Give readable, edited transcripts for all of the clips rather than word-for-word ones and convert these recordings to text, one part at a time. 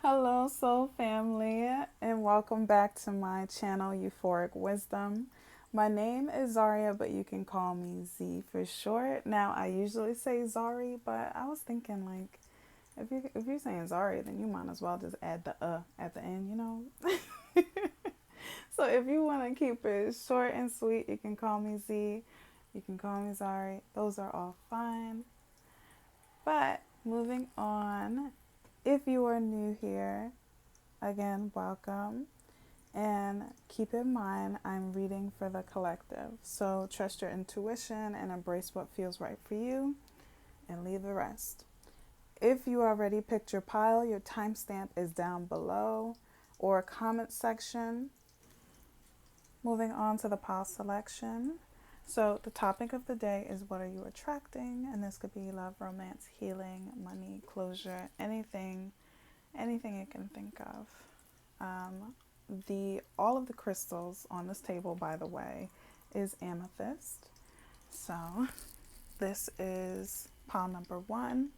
Hello, soul family, and welcome back to my channel, Euphoric Wisdom. My name is Zaria, but you can call me Z for short. Now, I usually say Zari, but I was thinking like, if you're saying Zari, then you might as well just add the at the end, you know. So if you want to keep it short and sweet, you can call me Z. You can call me Zari. Those are all fine. But moving on, if you are new here, again, welcome. And keep in mind, I'm reading for the collective. So trust your intuition and embrace what feels right for you and leave the rest. If you already picked your pile, your timestamp is down below or comment section. Moving on to the pile selection. So the topic of the day is, what are you attracting? And this could be love, romance, healing, money, closure, anything you can think of. All of the crystals on this table, by the way, is amethyst. So this is pile number 1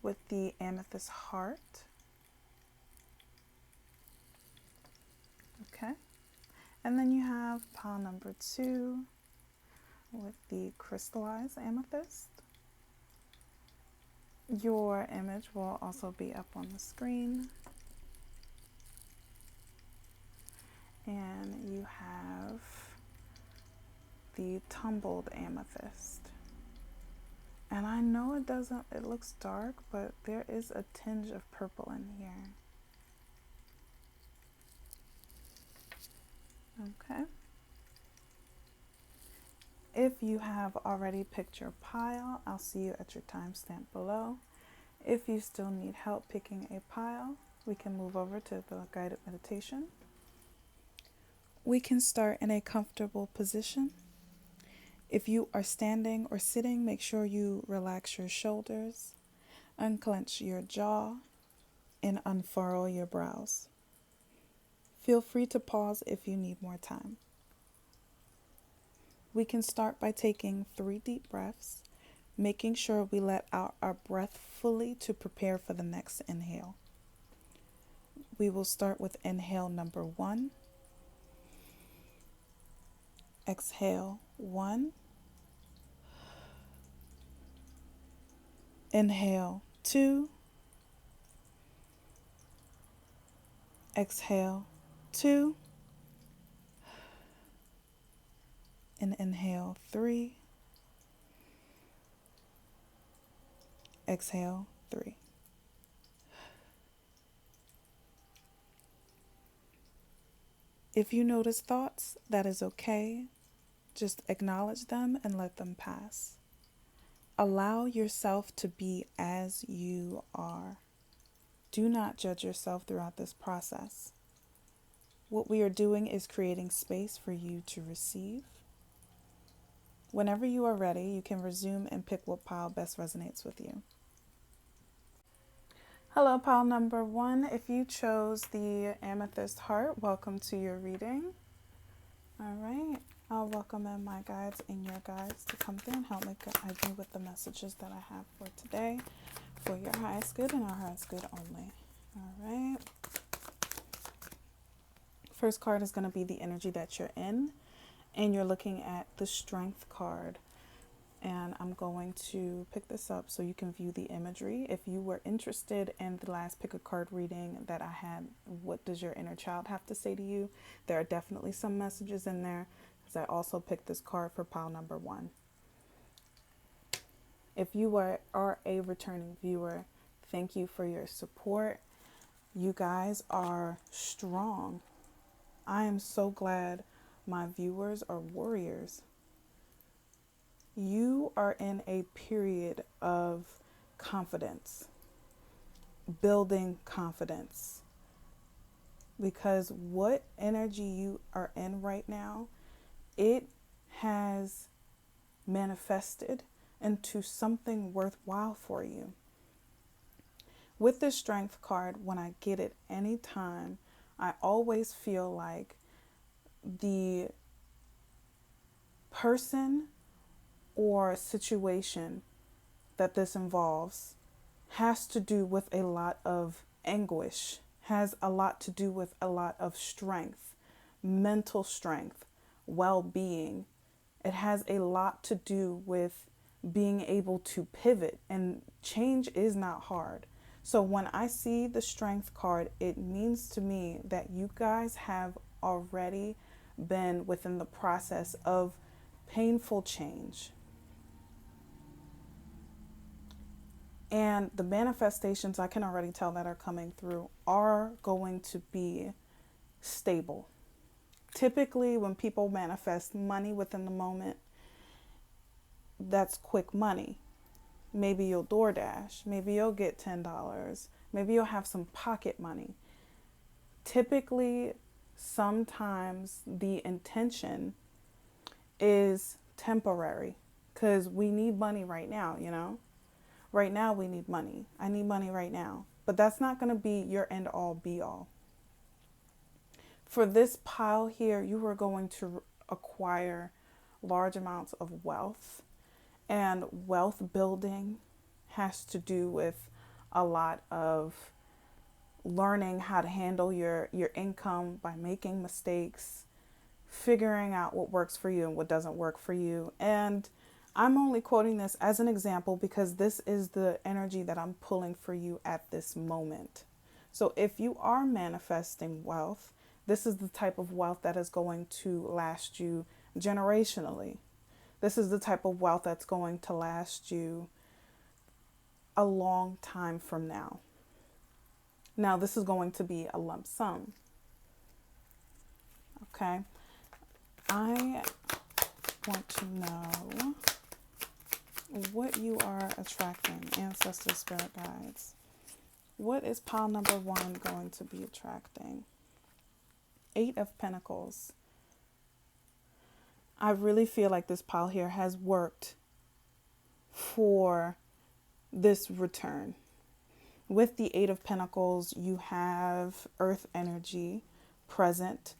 with the amethyst heart. Okay. And then you have pile number 2 with the crystallized amethyst. Your image will also be up on the screen. And you have the tumbled amethyst. And I know it looks dark, but there is a tinge of purple in here. Okay. If you have already picked your pile, I'll see you at your timestamp below. If you still need help picking a pile, we can move over to the guided meditation. We can start in a comfortable position. If you are standing or sitting, make sure you relax your shoulders, unclench your jaw, and unfurl your brows. Feel free to pause if you need more time. We can start by taking 3 deep breaths, making sure we let out our breath fully to prepare for the next inhale. We will start with inhale number 1. Exhale 1. Inhale 2. Exhale 2. And inhale 3. Exhale 3. If you notice thoughts, that is okay. Just acknowledge them and let them pass. Allow yourself to be as you are. Do not judge yourself throughout this process. What we are doing is creating space for you to receive. Whenever you are ready, you can resume and pick what pile best resonates with you. Hello, pile number 1. If you chose the amethyst heart, welcome to your reading. All right. I'll welcome in my guides and your guides to come through and help me guide you with the messages that I have for today, for your highest good and our highest good only. All right. First card is going to be the energy that you're in, and you're looking at the Strength card. And I'm going to pick this up so you can view the imagery. If you were interested in the last pick a card reading that I had, what does your inner child have to say to you? There are definitely some messages in there, because I also picked this card for pile number 1. If you are a returning viewer, thank you for your support. You guys are strong. I am so glad my viewers are warriors. You are in a period of confidence, building confidence, because what energy you are in right now, it has manifested into something worthwhile for you. With the Strength card, when I get it anytime, I always feel like the person or situation that this involves has to do with a lot of anguish, has a lot to do with a lot of strength, mental strength, well-being. It has a lot to do with being able to pivot, and change is not hard. So when I see the strength card, it means to me that you guys have already been within the process of painful change. And the manifestations I can already tell that are coming through are going to be stable. Typically, when people manifest money within the moment, that's quick money. Maybe you'll DoorDash. Maybe you'll get $10. Maybe you'll have some pocket money. Typically, sometimes the intention is temporary because we need money right now, you know? Right now we need money. I need money right now. But that's not going to be your end all be all. For this pile here, you are going to acquire large amounts of wealth. And wealth building has to do with a lot of learning how to handle your income by making mistakes, figuring out what works for you and what doesn't work for you. And I'm only quoting this as an example because this is the energy that I'm pulling for you at this moment. So if you are manifesting wealth, this is the type of wealth that is going to last you generationally. This is the type of wealth that's going to last you a long time from now. Now, this is going to be a lump sum. Okay. I want to know what you are attracting, ancestors, spirit guides. What is pile number 1 going to be attracting? 8 of Pentacles. I really feel like this pile here has worked for this return. With the 8 of Pentacles, you have earth energy present.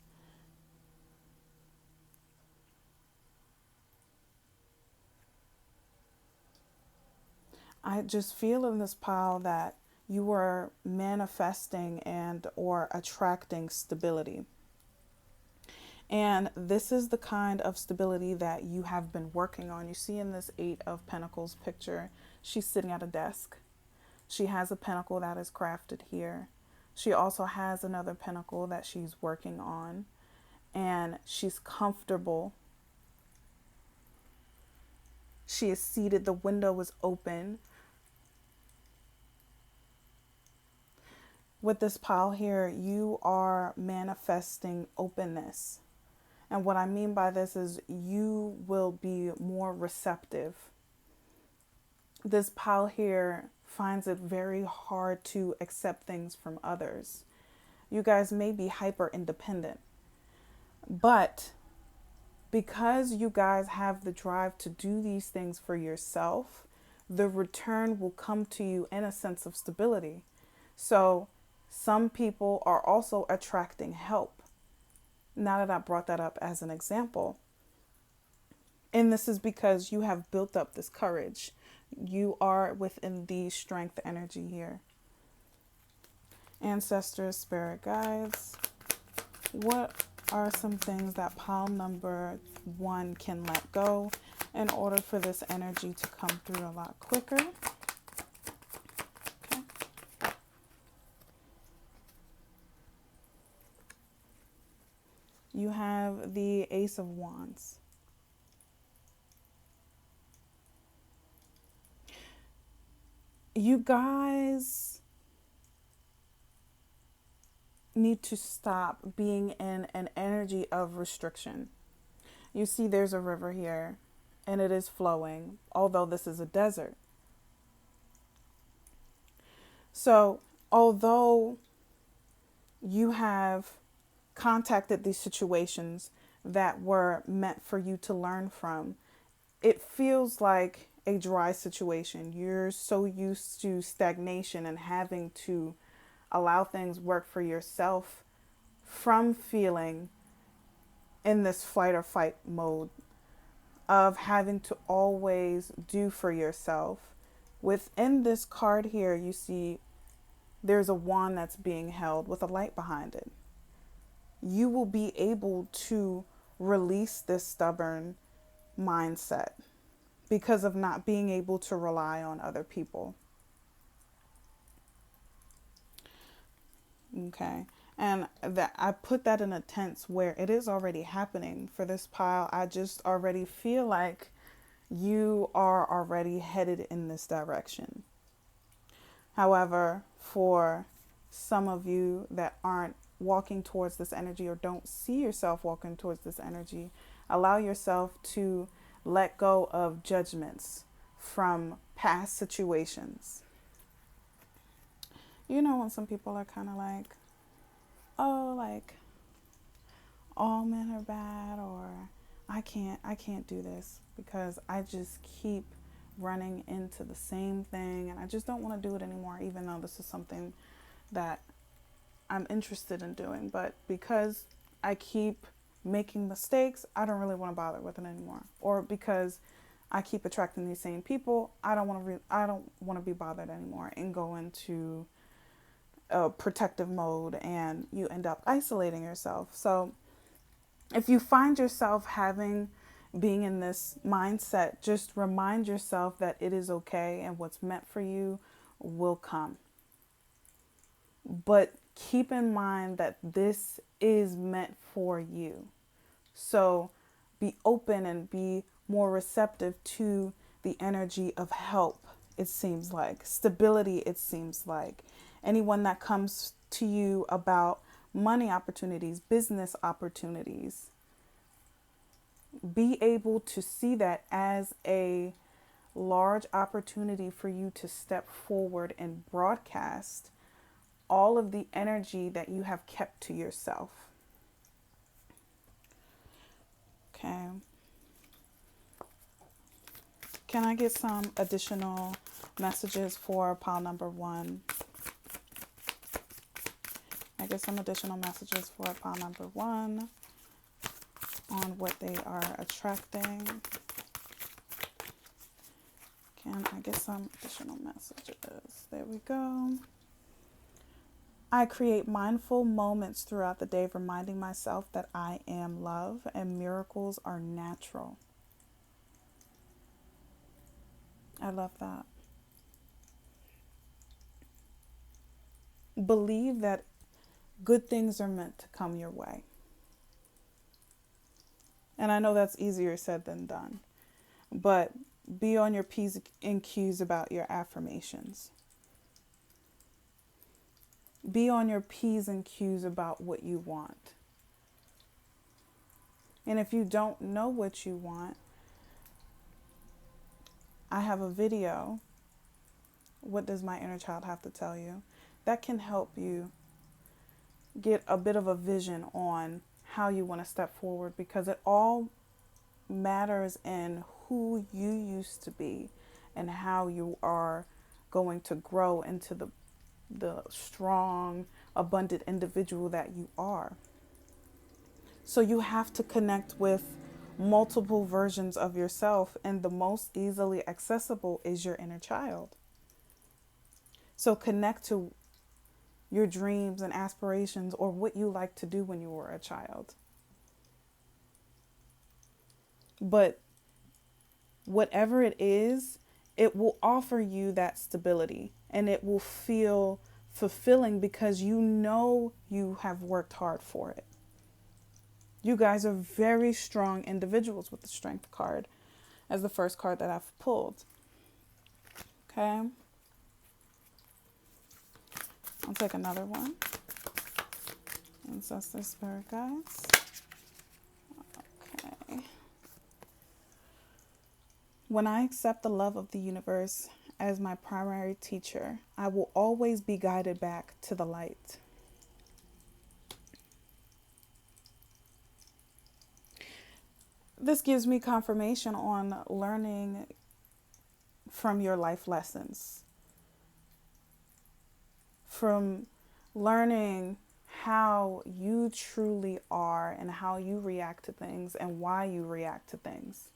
I just feel in this pile that you are manifesting and or attracting stability. And this is the kind of stability that you have been working on. You see in this 8 of Pentacles picture, she's sitting at a desk. She has a pentacle that is crafted here. She also has another pentacle that she's working on. And she's comfortable. She is seated. The window is open. With this pile here, you are manifesting openness. And what I mean by this is you will be more receptive. This pile here finds it very hard to accept things from others. You guys may be hyper independent, but because you guys have the drive to do these things for yourself, the return will come to you in a sense of stability. So some people are also attracting help. Now that I brought that up as an example. And this is because you have built up this courage. You are within the strength energy here. Ancestors, spirit guides, what are some things that pile number 1 can let go in order for this energy to come through a lot quicker? Okay. You have the Ace of Wands. You guys need to stop being in an energy of restriction. You see there's a river here and it is flowing, although this is a desert. So although you have contacted these situations that were meant for you to learn from, it feels like a dry situation. You're so used to stagnation and having to allow things work for yourself from feeling in this flight or fight mode of having to always do for yourself. Within this card here, you see there's a wand that's being held with a light behind it. You will be able to release this stubborn mindset because of not being able to rely on other people. Okay. And that I put that in a tense where it is already happening for this pile. I just already feel like you are already headed in this direction. However, for some of you that aren't walking towards this energy or don't see yourself walking towards this energy, allow yourself to let go of judgments from past situations. You know, when some people are kind of like, oh, like all men are bad, or I can't do this because I just keep running into the same thing and I just don't want to do it anymore, even though this is something that I'm interested in doing. But because I keep making mistakes, I don't really want to bother with it anymore. Or because I keep attracting these same people, I don't want to be bothered anymore, and go into a protective mode, and you end up isolating yourself. So if you find yourself being in this mindset, just remind yourself that it is okay and what's meant for you will come. But keep in mind that this is meant for you. So be open and be more receptive to the energy of help, it seems like. Stability, it seems like. Anyone that comes to you about money opportunities, business opportunities, be able to see that as a large opportunity for you to step forward and broadcast all of the energy that you have kept to yourself. Okay. Can I get some additional messages for pile number 1? I get some additional messages for pile number 1 on what they are attracting. Can I get some additional messages? There we go. I create mindful moments throughout the day, reminding myself that I am love and miracles are natural. I love that. Believe that good things are meant to come your way. And I know that's easier said than done. But be on your P's and Q's about your affirmations. Be on your P's and Q's about what you want. And if you don't know what you want, I have a video, What Does My Inner Child Have to Tell You? That can help you get a bit of a vision on how you want to step forward, because it all matters in who you used to be and how you are going to grow into the strong, abundant individual that you are. So you have to connect with multiple versions of yourself, and the most easily accessible is your inner child. So connect to your dreams and aspirations, or what you like to do when you were a child. But whatever it is, it will offer you that stability, and it will feel fulfilling because you know you have worked hard for it. You guys are very strong individuals with the Strength card as the first card that I've pulled. Okay. I'll take another one. Ancestor Spirit Guides. Okay. When I accept the love of the universe as my primary teacher, I will always be guided back to the light. This gives me confirmation on learning from your life lessons, from learning how you truly are and how you react to things and why you react to things.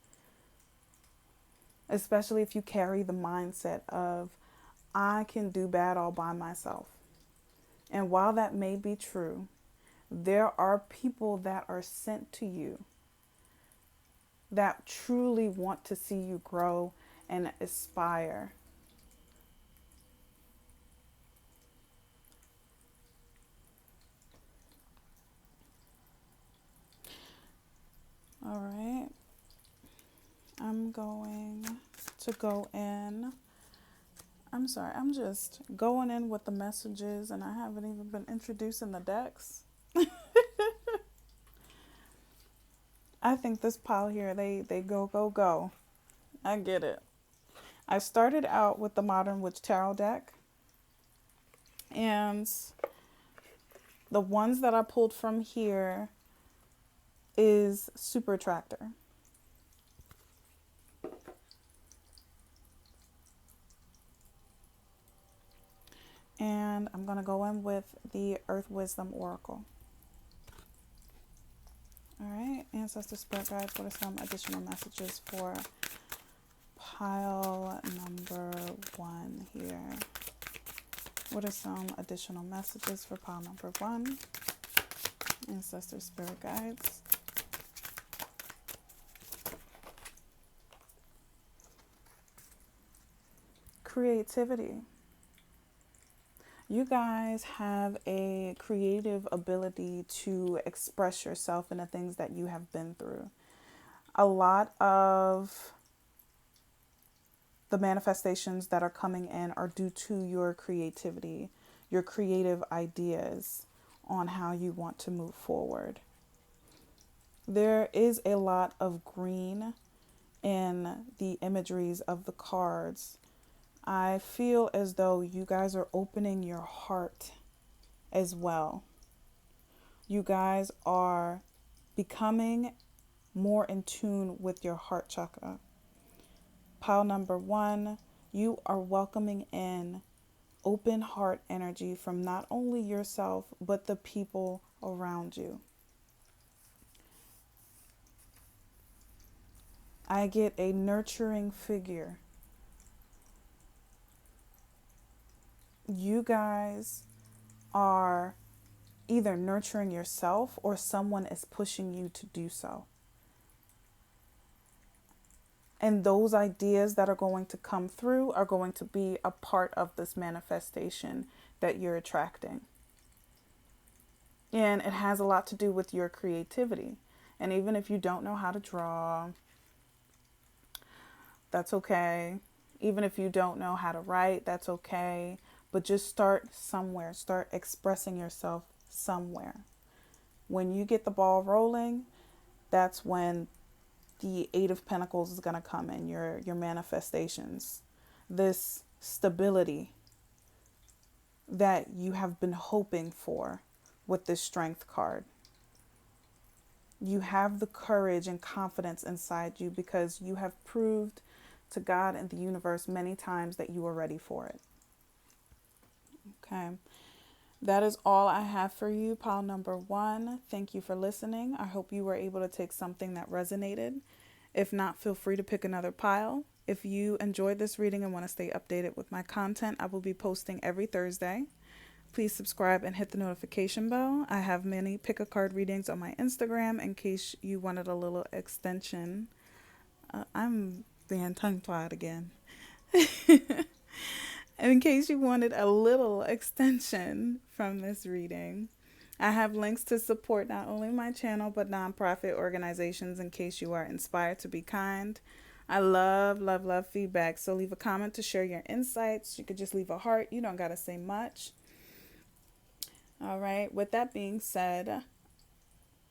Especially if you carry the mindset of, I can do bad all by myself. And while that may be true, there are people that are sent to you that truly want to see you grow and aspire. All right. I'm going to go in. I'm sorry, I'm just going in with the messages and I haven't even been introducing the decks. I think this pile here, they go. I get it. I started out with the Modern Witch Tarot deck, and the ones that I pulled from here is Super Attractor. And I'm going to go in with the Earth Wisdom Oracle. All right, Ancestor Spirit Guides, what are some additional messages for pile number 1 here? What are some additional messages for pile number 1? Ancestor Spirit Guides. Creativity. You guys have a creative ability to express yourself in the things that you have been through. A lot of the manifestations that are coming in are due to your creativity, your creative ideas on how you want to move forward. There is a lot of green in the imageries of the cards. I feel as though you guys are opening your heart as well. You guys are becoming more in tune with your heart chakra. Pile number 1, you are welcoming in open heart energy from not only yourself, but the people around you. I get a nurturing figure. You guys are either nurturing yourself or someone is pushing you to do so. And those ideas that are going to come through are going to be a part of this manifestation that you're attracting. And it has a lot to do with your creativity. And even if you don't know how to draw, that's okay. Even if you don't know how to write, that's okay. But just start somewhere. Start expressing yourself somewhere. When you get the ball rolling, that's when the 8 of Pentacles is going to come in, your manifestations. This stability that you have been hoping for with this Strength card. You have the courage and confidence inside you because you have proved to God and the universe many times that you are ready for it. Okay. That is all I have for you, pile number 1. Thank you for listening. I hope you were able to take something that resonated. If not, feel free to pick another pile. If you enjoyed this reading and want to stay updated with my content, I will be posting every Thursday. Please subscribe and hit the notification bell. I have many pick a card readings on my Instagram in case you wanted a little extension. I'm being tongue-tied again. In case you wanted a little extension from this reading, I have links to support not only my channel, but nonprofit organizations in case you are inspired to be kind. I love feedback. So leave a comment to share your insights. You could just leave a heart. You don't got to say much. All right. With that being said,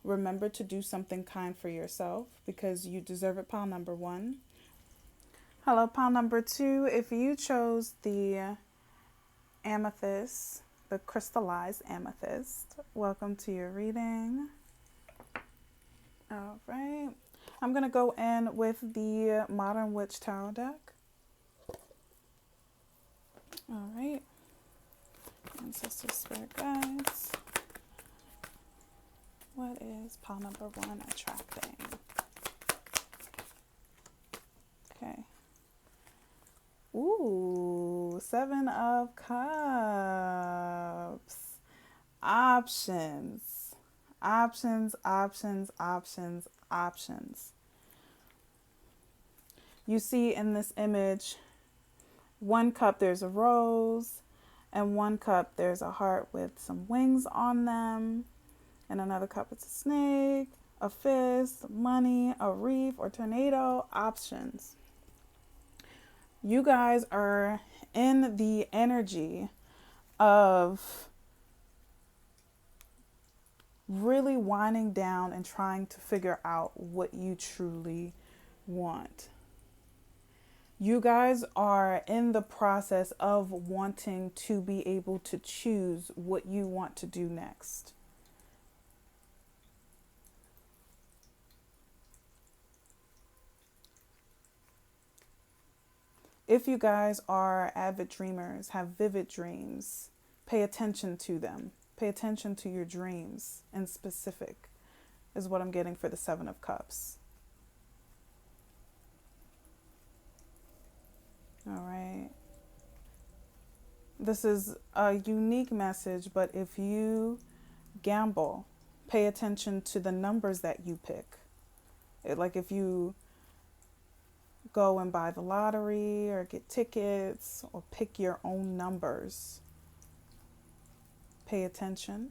remember to do something kind for yourself because you deserve it, pile number 1. Hello, pile number 2. If you chose the amethyst, the crystallized amethyst, welcome to your reading. All right. I'm going to go in with the Modern Witch Tarot deck. All right. Ancestor Spirit Guides. What is pile number 1 attracting? Okay. Ooh, 7 of Cups. Options. Options, options, options, options. You see in this image, one cup there's a rose, and one cup there's a heart with some wings on them, and another cup it's a snake, a fist, money, a reef, or tornado. Options. You guys are in the energy of really winding down and trying to figure out what you truly want. You guys are in the process of wanting to be able to choose what you want to do next. If you guys are avid dreamers, have vivid dreams, pay attention to them. Pay attention to your dreams in specific, is what I'm getting for the Seven of Cups. All right. This is a unique message, but if you gamble, pay attention to the numbers that you pick. Like if you go and buy the lottery or get tickets or pick your own numbers, pay attention.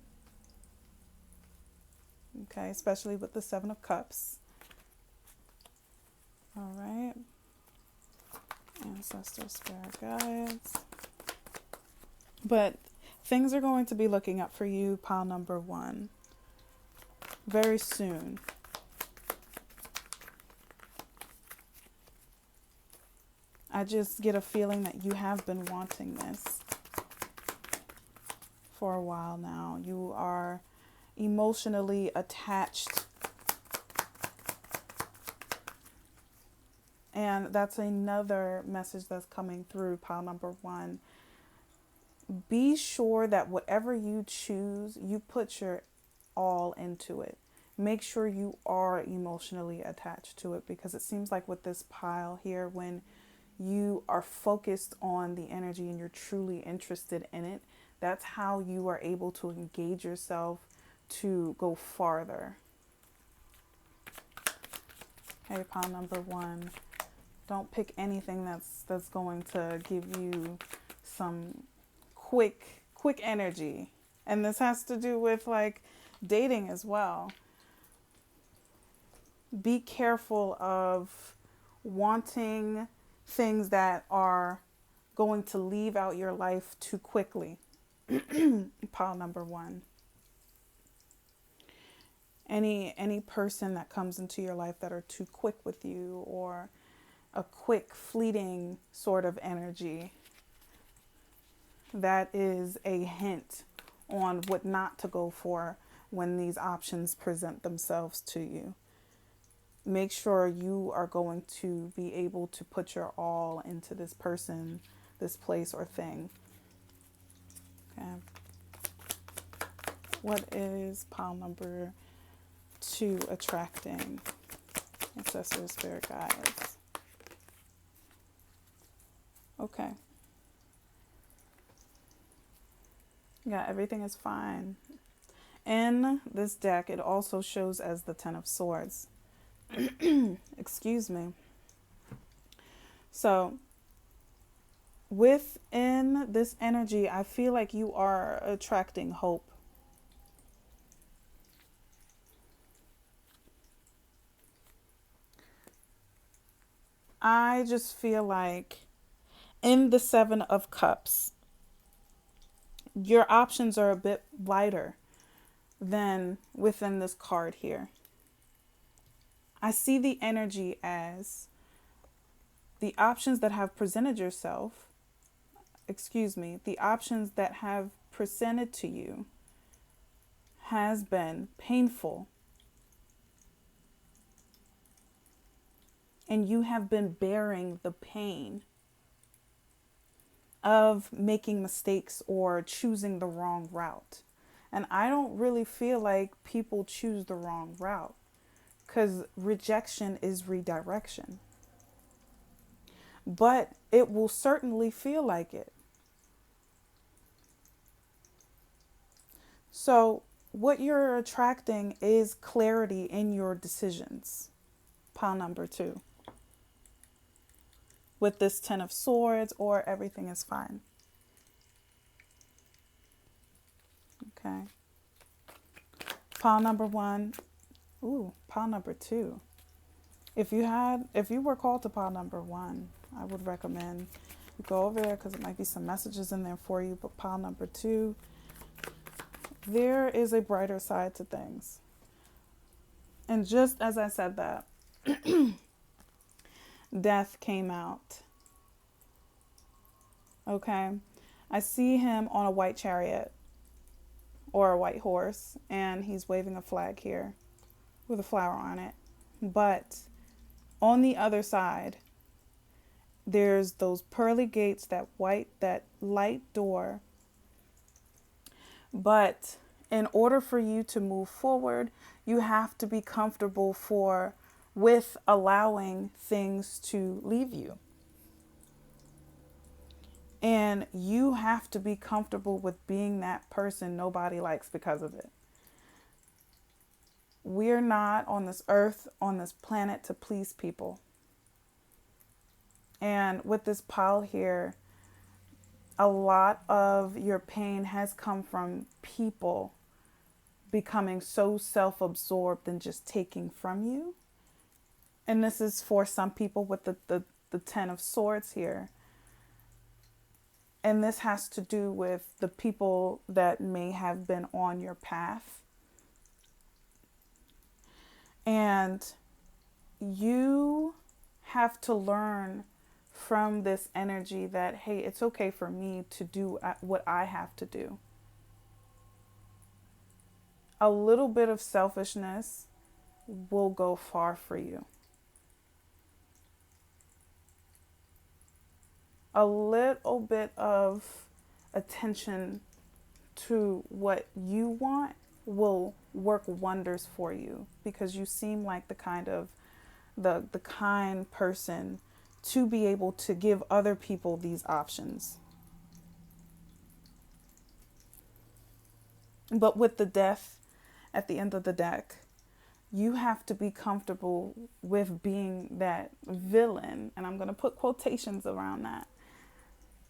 Okay, especially with the Seven of Cups. All right. Ancestors, spirit guides. But things are going to be looking up for you, pile number one, very soon. I just get a feeling that you have been wanting this for a while now. You are emotionally attached. And that's another message that's coming through, pile number one. Be sure that whatever you choose, you put your all into it. Make sure you are emotionally attached to it, because it seems like with this pile here, when you are focused on the energy and you're truly interested in it, that's how you are able to engage yourself to go farther. Okay, pile number one. Don't pick anything that's going to give you some quick energy. And this has to do with like dating as well. Be careful of wanting things that are going to leave out your life too quickly. Pile number one. Any person that comes into your life that are too quick with you, or a quick fleeting sort of energy, that is a hint on what not to go for when these options present themselves to you. Make sure you are going to be able to put your all into this person, this place, or thing. Okay. What is pile number two attracting? Ancestors, spirit guides. Okay. Yeah, everything is fine. In this deck, it also shows as the Ten of Swords. Excuse me. So, within this energy, I feel like you are attracting hope. I just feel like in the Seven of Cups, your options are a bit lighter than within this card here. I see the energy as the options that have presented yourself, the options that have presented to you has been painful. And you have been bearing the pain of making mistakes or choosing the wrong route. And I don't really feel like people choose the wrong route, because rejection is redirection. But it will certainly feel like it. So what you're attracting is clarity in your decisions. Pile number 2. With this 10 of Swords, or everything is fine. Okay. Pile number 1. Ooh, pile number 2. If you were called to pile number 1, I would recommend you go over there because it might be some messages in there for you. But pile number 2, there is a brighter side to things. And just as I said that, Death came out. Okay. I see him on a white chariot or a white horse, and he's waving a flag here with a flower on it. But on the other side, there's those pearly gates, that light door. But in order for you to move forward, you have to be comfortable with allowing things to leave you. And you have to be comfortable with being that person nobody likes because of it. We're not on this earth, on this planet, to please people. And with this pile here, a lot of your pain has come from people becoming so self-absorbed and just taking from you. And this is for some people with the 10 of Swords here. And this has to do with the people that may have been on your path. And you have to learn from this energy that, hey, it's okay for me to do what I have to do. A little bit of selfishness will go far for you. A little bit of attention to what you want will work wonders for you, because you seem like the kind person to be able to give other people these options. But with the Death at the end of the deck, you have to be comfortable with being that villain. And I'm going to put quotations around that.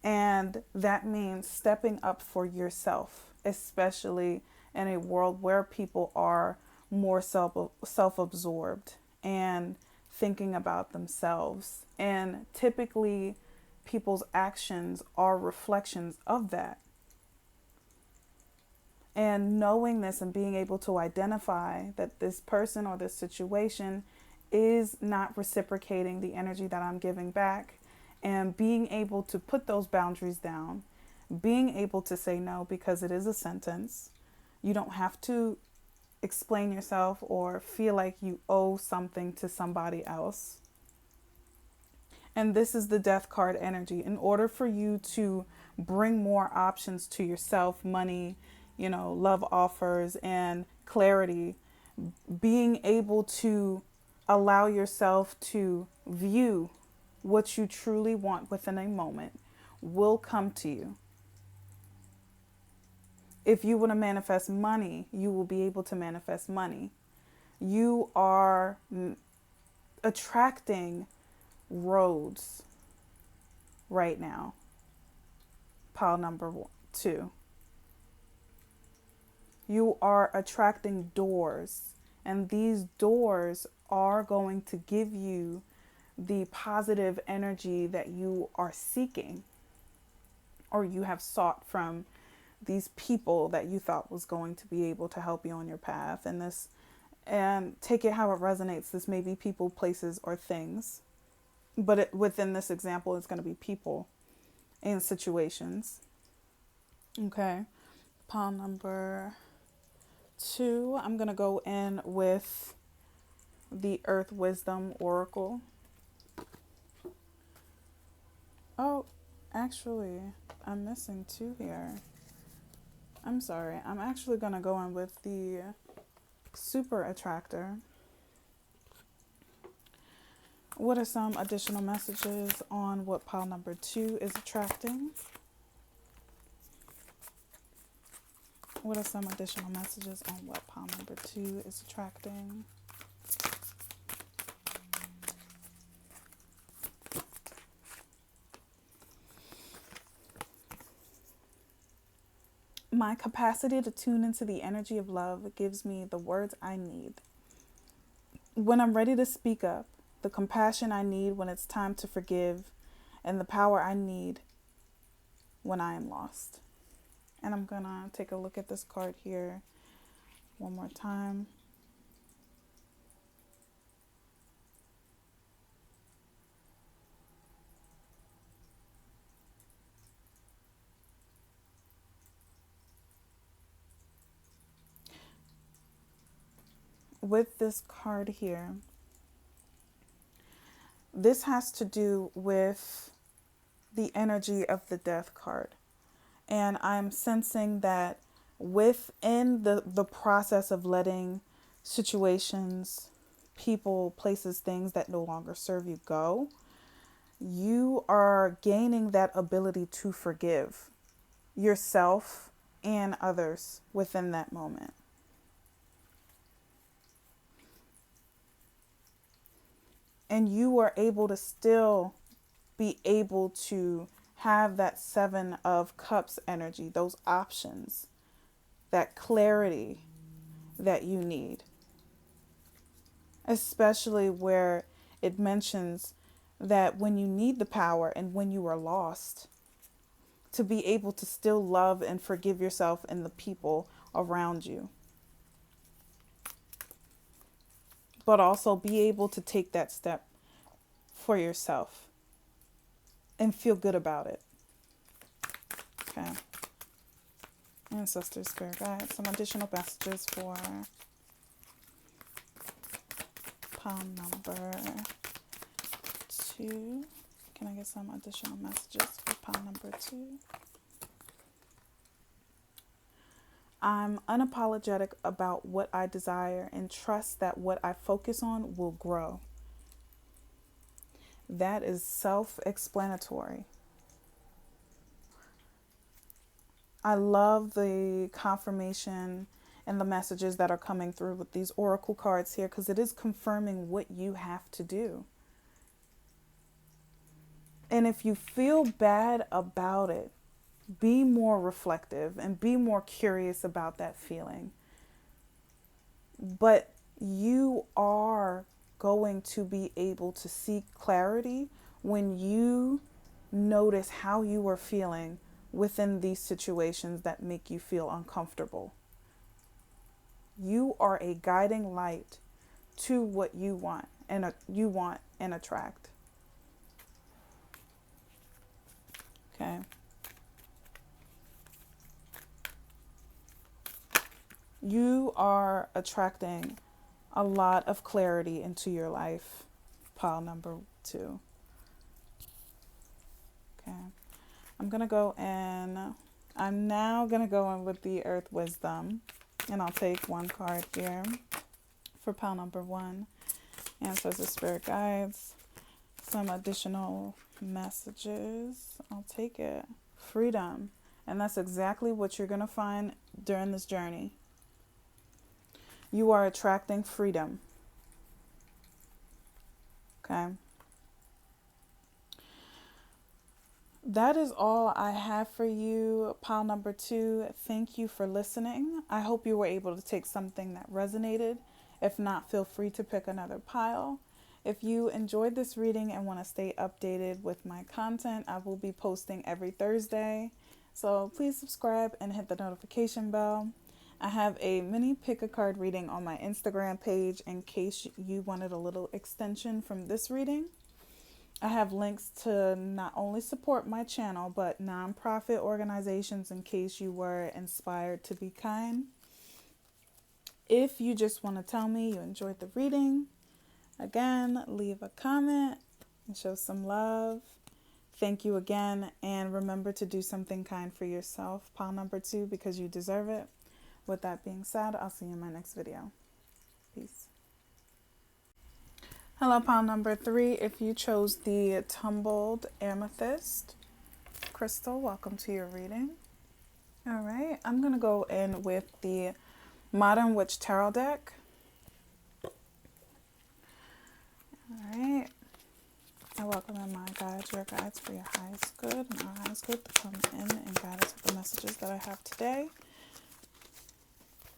And that means stepping up for yourself, especially in a world where people are more self-absorbed and thinking about themselves. And typically, people's actions are reflections of that. And knowing this and being able to identify that this person or this situation is not reciprocating the energy that I'm giving back, and being able to put those boundaries down, being able to say no, because it is a sentence. You don't have to explain yourself or feel like you owe something to somebody else. And this is the Death card energy. In order for you to bring more options to yourself, money, love offers, and clarity, being able to allow yourself to view what you truly want within a moment will come to you. If you want to manifest money, you will be able to manifest money. You are attracting roads right now. Pile number 2. You are attracting doors, and these doors are going to give you the positive energy that you are seeking, or you have sought from these people that you thought was going to be able to help you on your path. And take it how it resonates. This may be people, places, or things, but within this example, it's going to be people and situations. Okay. Pile number 2, I'm going to go in with the Earth Wisdom Oracle. Oh, actually, I'm missing 2 here. I'm sorry. I'm actually going to go in with the Super Attractor. What are some additional messages on what pile number 2 is attracting? What are some additional messages on what pile number 2 is attracting? My capacity to tune into the energy of love gives me the words I need when I'm ready to speak up, the compassion I need when it's time to forgive, and the power I need when I am lost. And I'm going to take a look at this card here one more time. With this card here, this has to do with the energy of the Death card. And I'm sensing that within the process of letting situations, people, places, things that no longer serve you go, you are gaining that ability to forgive yourself and others within that moment. And you are able to still be able to have that 7 of Cups energy, those options, that clarity that you need. Especially where it mentions that when you need the power and when you are lost, to be able to still love and forgive yourself and the people around you. But also be able to take that step for yourself and feel good about it. Okay. Ancestors, spirit guides, some additional messages for pile number 2. Can I get some additional messages for pile number 2? I'm unapologetic about what I desire and trust that what I focus on will grow. That is self-explanatory. I love the confirmation and the messages that are coming through with these oracle cards here, because it is confirming what you have to do. And if you feel bad about it, be more reflective and be more curious about that feeling. But you are going to be able to seek clarity when you notice how you are feeling within these situations that make you feel uncomfortable. You are a guiding light to what you want and attract. Okay. You are attracting a lot of clarity into your life, pile number 2. Okay. I'm now going to go in with the Earth Wisdom, and I'll take one card here for pile number 1. Ancestors, spirit guides, some additional messages. I'll take it. Freedom. And that's exactly what you're going to find during this journey. You are attracting freedom. Okay. That is all I have for you, pile number 2. Thank you for listening. I hope you were able to take something that resonated. If not, feel free to pick another pile. If you enjoyed this reading and want to stay updated with my content, I will be posting every Thursday. So please subscribe and hit the notification bell. I have a mini pick a card reading on my Instagram page in case you wanted a little extension from this reading. I have links to not only support my channel, but nonprofit organizations in case you were inspired to be kind. If you just want to tell me you enjoyed the reading, again, leave a comment and show some love. Thank you again, and remember to do something kind for yourself, pile number 2, because you deserve it. With that being said, I'll see you in my next video. Peace. Hello, pile number 3. If you chose the tumbled amethyst crystal, welcome to your reading. All right, I'm going to go in with the Modern Witch Tarot deck. All right. I welcome in my guides, your guides for your highest good and our highest good to come in and guide us with the messages that I have today.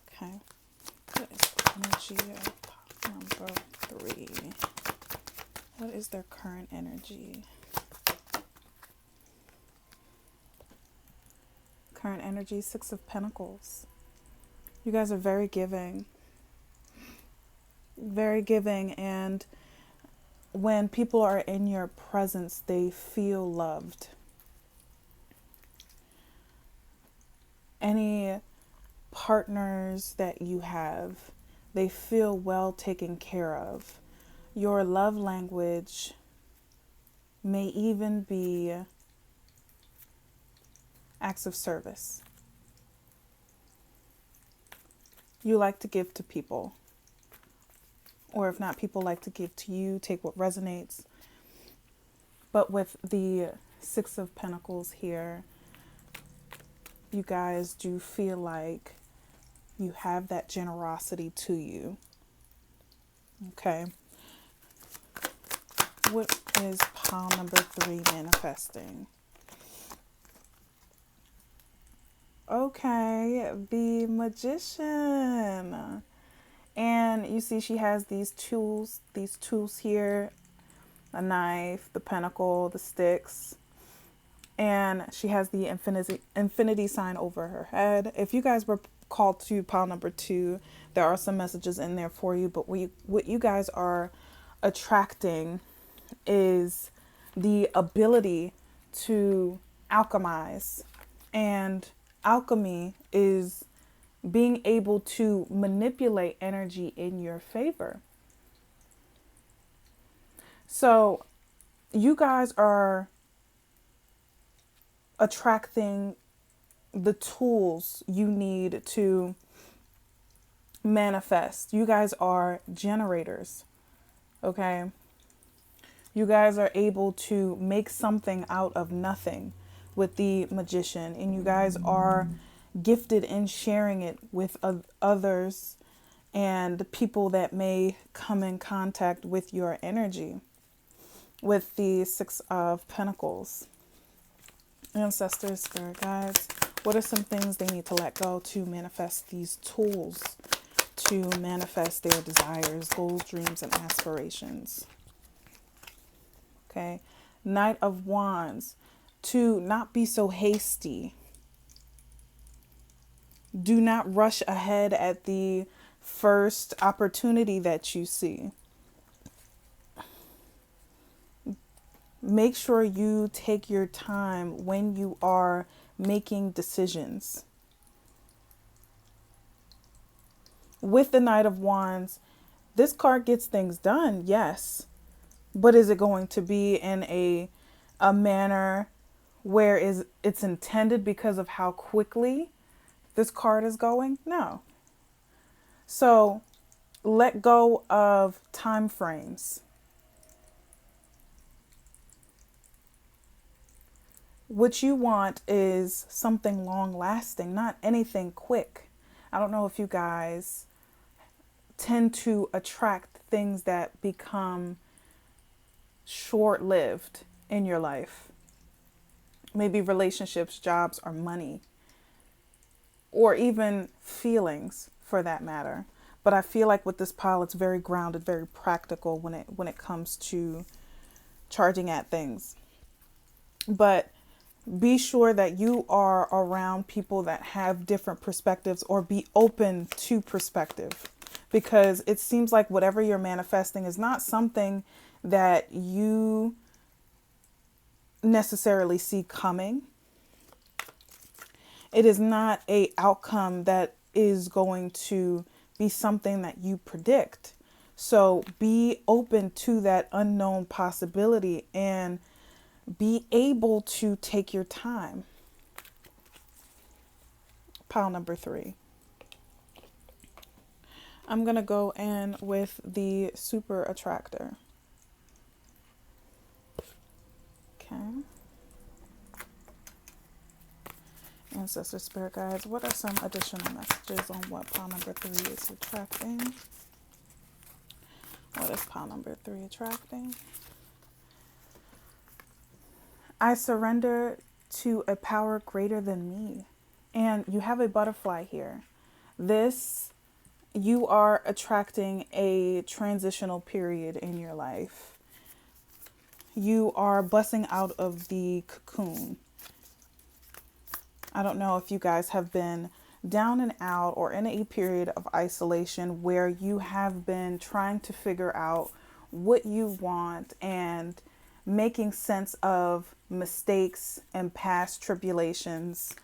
Okay. What is the energy of number 3? What is their current energy? Current energy, 6 of Pentacles. You guys are very giving. Very giving, and when people are in your presence, they feel loved. Any partners that you have, they feel well taken care of. Your love language may even be acts of service. You like to give to people. Or if not, people like to give to you. Take what resonates. But with the 6 of Pentacles here, you guys do feel like you have that generosity to you. Okay. What is pile number 3 manifesting? Okay, the Magician. And you see she has these tools here, a knife, the pentacle, the sticks, and she has the infinity sign over her head. If you guys were called to pile number 2, there are some messages in there for you, but what you guys are attracting is the ability to alchemize, and alchemy is being able to manipulate energy in your favor. So you guys are attracting the tools you need to manifest. You guys are generators, okay? You guys are able to make something out of nothing with the Magician, and you guys are gifted in sharing it with others and people that may come in contact with your energy. With the 6 of Pentacles, ancestors, spirit guides, what are some things they need to let go to manifest these tools, to manifest their desires, goals, dreams, and aspirations? Okay, Knight of Wands, to not be so hasty. Do not rush ahead at the first opportunity that you see. Make sure you take your time when you are making decisions. With the Knight of Wands, this card gets things done, yes. But is it going to be in a manner where it's intended because of how quickly this card is going? No. So let go of time frames. What you want is something long lasting, not anything quick. I don't know if you guys tend to attract things that become short lived in your life. Maybe relationships, jobs, or money, or even feelings for that matter. But I feel like with this pile, it's very grounded, very practical when it comes to charging at things. But be sure that you are around people that have different perspectives, or be open to perspective, because it seems like whatever you're manifesting is not something that you necessarily see coming. It is not an outcome that is going to be something that you predict. So be open to that unknown possibility and be able to take your time. Pile number 3. I'm going to go in with the Super Attractor. Okay. Ancestor Spirit Guides, what are some additional messages on what pile number 3 is attracting? What is pile number 3 attracting? I surrender to a power greater than me. And you have a butterfly here. You are attracting a transitional period in your life. You are busting out of the cocoon. I don't know if you guys have been down and out or in a period of isolation where you have been trying to figure out what you want and making sense of mistakes and past tribulations.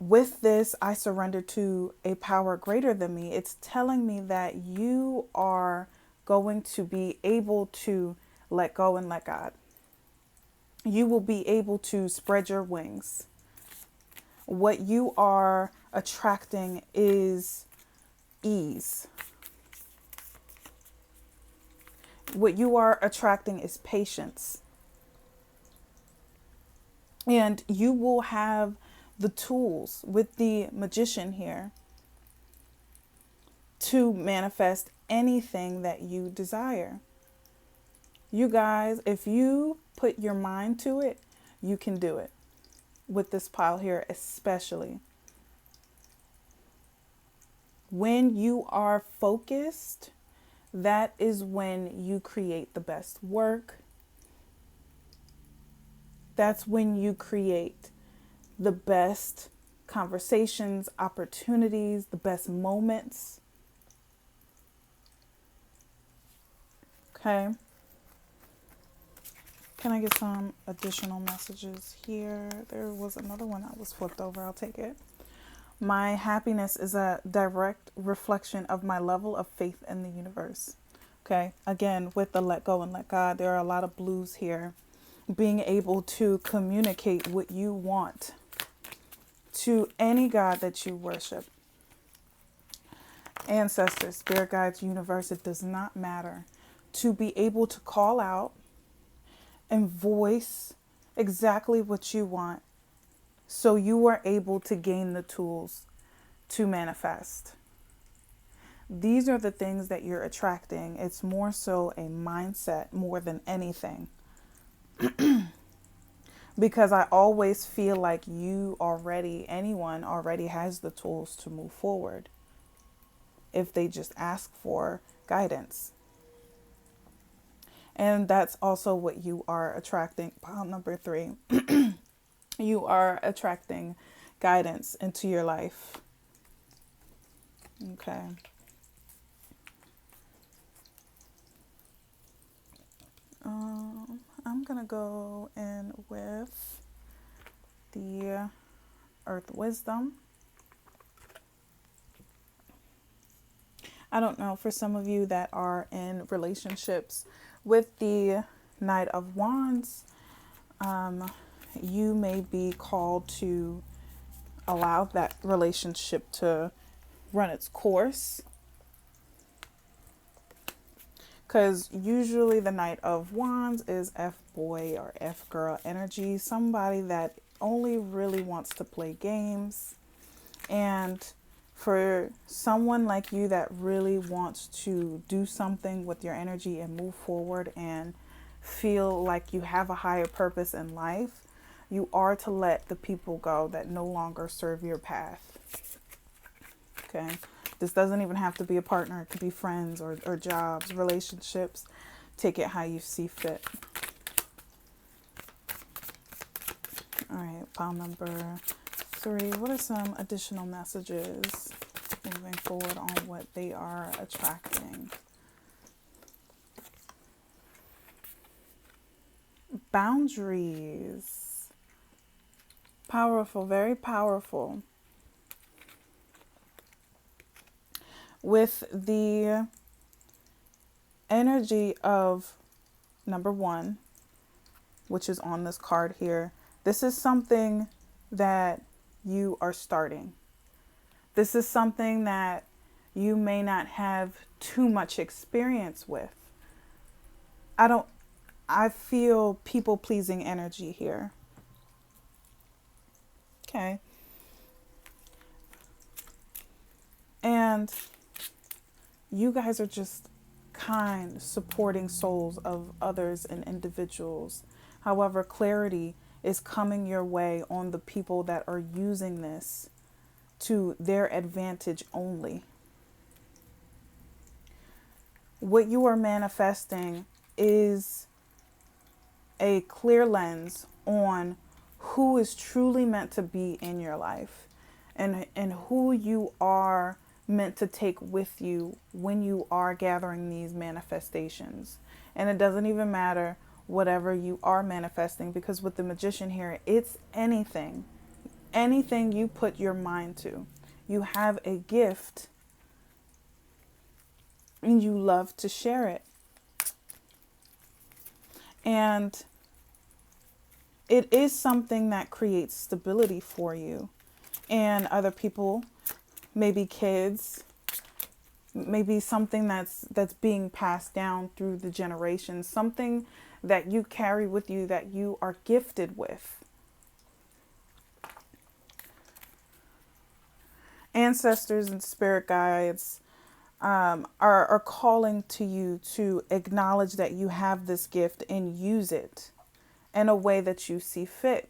With this, I surrender to a power greater than me. It's telling me that you are going to be able to let go and let God. You will be able to spread your wings. What you are attracting is ease. What you are attracting is patience. And you will have the tools with the Magician here to manifest anything that you desire. You guys, if you put your mind to it, you can do it. With this pile here, especially. When you are focused, that is when you create the best work. That's when you create the best conversations, opportunities, the best moments. Okay. Can I get some additional messages here? There was another one that was flipped over. I'll take it. My happiness is a direct reflection of my level of faith in the universe. Okay. Again, with the let go and let God, there are a lot of blues here. Being able to communicate what you want to any God that you worship. Ancestors, spirit guides, universe, it does not matter. To be able to call out and voice exactly what you want so you are able to gain the tools to manifest. These are the things that you're attracting. It's more so a mindset more than anything. Because I always feel like anyone already has the tools to move forward if they just ask for guidance. And that's also what you are attracting. Pile number 3. You are attracting guidance into your life. Okay. I'm going to go in with the Earth Wisdom. I don't know, for some of you that are in relationships with the Knight of Wands, you may be called to allow that relationship to run its course. Because usually the Knight of Wands is F-boy or F-girl energy. Somebody that only really wants to play games. And for someone like you that really wants to do something with your energy and move forward and feel like you have a higher purpose in life, you are to let the people go that no longer serve your path. Okay. This doesn't even have to be a partner. It could be friends or jobs, relationships. Take it how you see fit. All right, pile number 3. What are some additional messages moving forward on what they are attracting? Boundaries. Powerful, very powerful. With the energy of number 1, which is on this card here, this is something that you are starting. This is something that you may not have too much experience with. I feel people-pleasing energy here. Okay. And you guys are just kind, supporting souls of others and individuals. However, clarity is coming your way on the people that are using this to their advantage only. What you are manifesting is a clear lens on who is truly meant to be in your life, and who you are meant to take with you when you are gathering these manifestations. And it doesn't even matter whatever you are manifesting, because with the Magician here, it's anything you put your mind to. You have a gift and you love to share it. And it is something that creates stability for you and other people, maybe kids, maybe something that's being passed down through the generations, something that you carry with you that you are gifted with. Ancestors and spirit guides are calling to you to acknowledge that you have this gift and use it in a way that you see fit,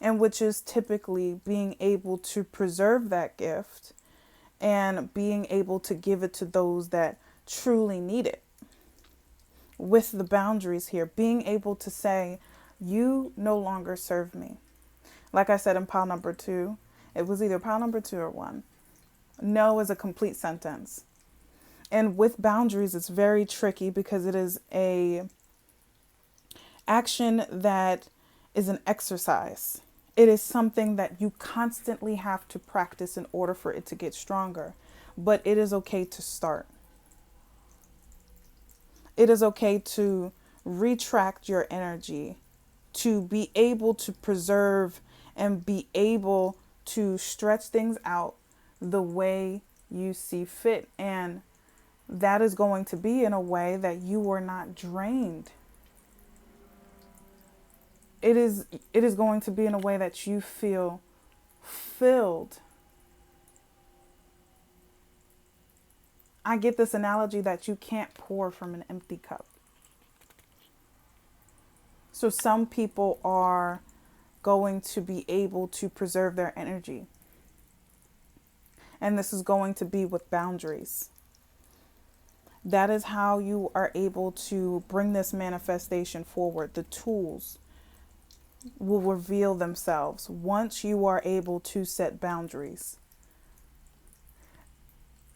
and which is typically being able to preserve that gift and being able to give it to those that truly need it. With the boundaries here, being able to say, you no longer serve me. Like I said in pile number 2, it was either pile number 2 or 1. No is a complete sentence. And with boundaries, it's very tricky because it is a action that is an exercise. It is something that you constantly have to practice in order for it to get stronger. But it is okay to start. It is okay to retract your energy, to be able to preserve and be able to stretch things out the way you see fit. And that is going to be in a way that you are not drained. It is going to be in a way that you feel filled. I get this analogy that you can't pour from an empty cup. So some people are going to be able to preserve their energy. And this is going to be with boundaries. That is how you are able to bring this manifestation forward. The tools will reveal themselves once you are able to set boundaries.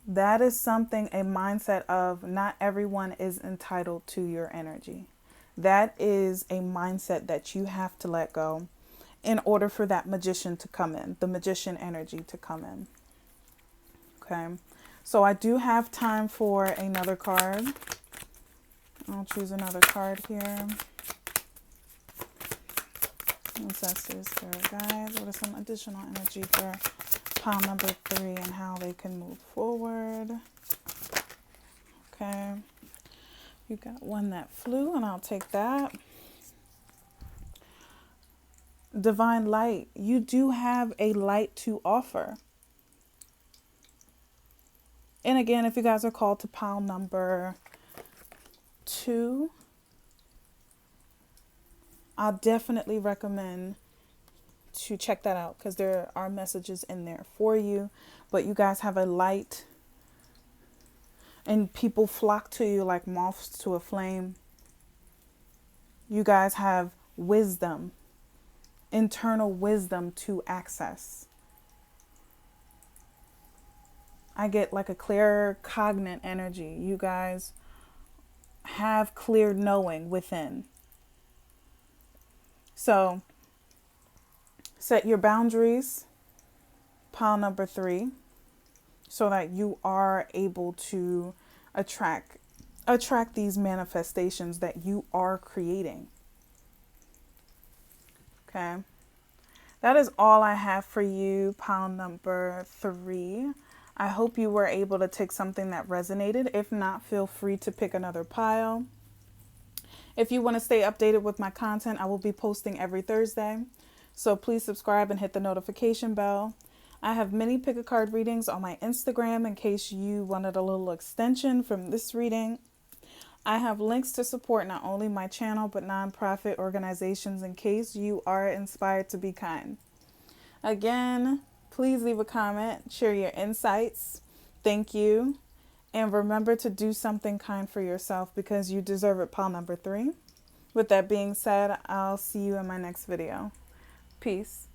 That is something, a mindset of not everyone is entitled to your energy. That is a mindset that you have to let go in order for that magician to come in, the magician energy to come in. Okay. So I do have time for another card. I'll choose another card here. Ancestors, spirit guides. What are some additional energy for pile number 3 and how they can move forward? Okay. You got one that flew, and I'll take that. Divine light. You do have a light to offer. And again, if you guys are called to pile number 2, I'll definitely recommend to check that out because there are messages in there for you. But you guys have a light and people flock to you like moths to a flame. You guys have wisdom, internal wisdom to access. I get like a clear cognate energy. You guys have clear knowing within. So set your boundaries, pile number 3, so that you are able to attract these manifestations that you are creating. Okay. That is all I have for you, pile number 3. I hope you were able to take something that resonated. If not, feel free to pick another pile. If you want to stay updated with my content, I will be posting every Thursday. So please subscribe and hit the notification bell. I have mini pick a card readings on my Instagram in case you wanted a little extension from this reading. I have links to support not only my channel but nonprofit organizations in case you are inspired to be kind. Again, please leave a comment, share your insights. Thank you. And remember to do something kind for yourself because you deserve it, pile number 3. With that being said, I'll see you in my next video. Peace.